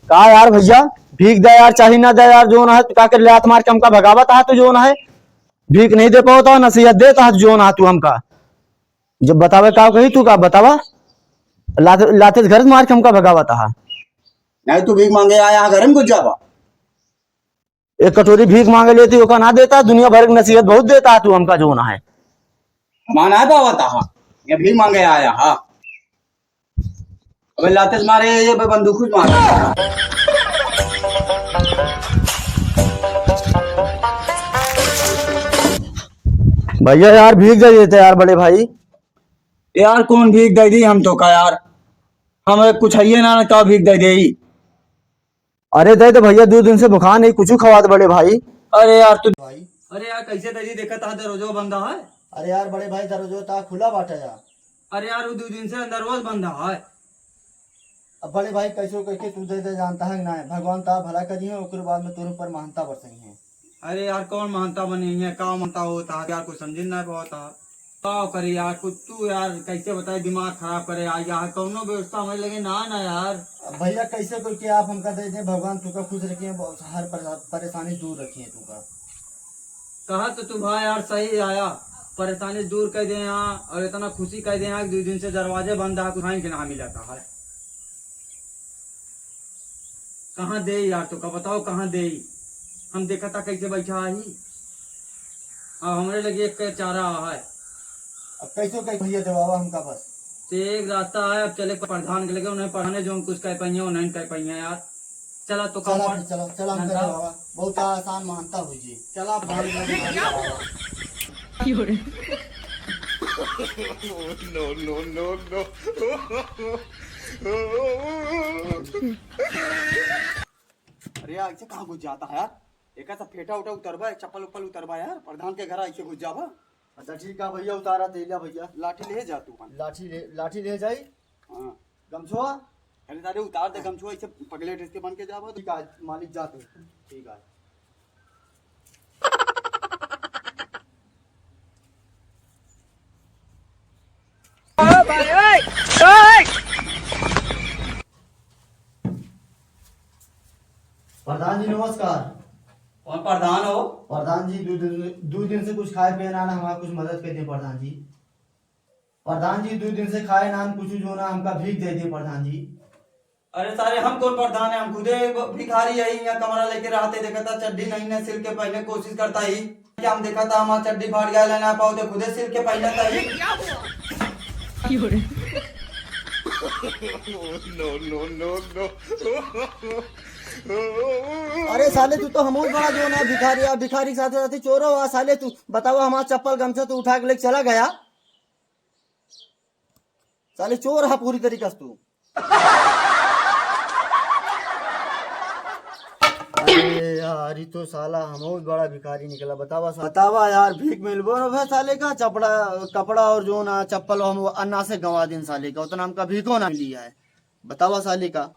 कहा यार भैया भीख दे यार, चाहे ना दे यार, जो ना है का कर लात मार के हमका भगावत है, तो जो ना है भीख नहीं दे पाओ तो नसीहत देता है जो ना तू हमका जब बतावे का कही तू का बतावा लाते घर मार के हमका भगावत है। नहीं तू भीख मांगे आया घर में कुछ जावा। एक कटोरी भीख मांगे लेती ओका ना देता, दुनिया भर की नसीहत बहुत देता है तू हमका जो ना है। माना है बाबा था ये भीख मांगे आया हाँ। अबे लाते मारे ये बंदूक मार। भैया यार भीख दे देते यार बड़े भाई। यार कौन भीख दे दी हम तो का यार, हमें कुछ है ना का भीख दे दे। अरे दे तो भैया 2 दिन से बुखार नहीं कुछ खवा दे बड़े भाई। अरे यार तू भाई, अरे यार कैसे तेरी देखा था दरोजो बंदा है। अरे यार बड़े भाई दरवाजा ता खुला बाटा यार। अरे यार वो 2 दिन से अंदर रोज बंदा है। अब बड़े भाई कैसे करके तू दे जानता है ना है भगवान ता भला करी है ओकर बाद में तोर ऊपर महानता बरसई है। अरे यार कौन मानता बनी है का मानता होता है यार, कुछ समझ ना पाता का करे यार कुछ तू यार कैसे बताए दिमाग खराब करे यार कौनो व्यवस्था हमें लगे ना ना यार। अब भैया कैसे करके आप हमका दे दे, भगवान तुका खुश रखिए, हर परेशानी दूर रखिए तुका। कहा तो तू भाई यार सही आया, परेशानी दूर कर दे यहाँ और इतना खुशी कर दे यहाँ 2 दिन से दरवाजे बंद है, कुछ के ना मिला था है। कहाँ दे यार तो का बताओ कहाँ दे, हम देखा था कैसे बैठा ही अब हमारे लगे एक चारा है। अब कैसे कह भैया दबावा हमका बस तो एक रास्ता है, अब चले प्रधान के लगे उन्हें पढ़ाने जो हम कुछ कह पाइए वो नहीं कह पाइए यार। चला तो चला चलो चला हम करे बाबा बहुत आसान मानता हो जी चला भाई। no, no, no, no. अरे यार ऐसे कहाँ घुस जाता है यार, एक ऐसा फेटा उठा उतरबा चप्पल उप्पल उतरबा यार, प्रधान के घर ऐसे घुस जावा। अच्छा ठीक है भैया उतारा तेलिया भैया। लाठी ले जा तू लाठी ले जाई। हाँ गमछुआ अरे तारे उतार दे गमछुआ ऐसे पगले ड्रेस के बन के जावा। ठीक है मालिक जा तू ठीक है। प्रधान जी नमस्कार। कौन प्रधान हो? प्रधान जी 2 दिन से कुछ खाए पिए ना हमारा कुछ मदद कर दे प्रधान जी। प्रधान जी 2 दिन से खाए नान कुछ जो ना हमका भीख दे दे प्रधान जी। अरे सारे हम कौन प्रधान है, हम खुदे भिखारी है यहाँ कमरा लेके रहते, देखा था चड्डी नहीं ना सिल के पहने कोशिश करता ही, हम देखा था हमारा चड्डी फाड़ गया लेना पाओ तो खुदे सिल के पहना था ही। no, no, no, no. अरे साले तू तो हमों बड़ा जो ना भिखारी है, भिखारी के साथ साथ चोर हुआ साले। तू बताओ हमारा चप्पल गमछा तू उठा के लेके चला गया साले, चोर है पूरी तरीके से तू। अरे यार ये तो साला हमों बड़ा भिखारी निकला। बतावा यार भीख मिलबो ना साले का कपड़ा और जो ना चप्पल हम अन्ना से गंवा दिन साले का, उतना हमका भीखो ना मिली है। बतावा साले का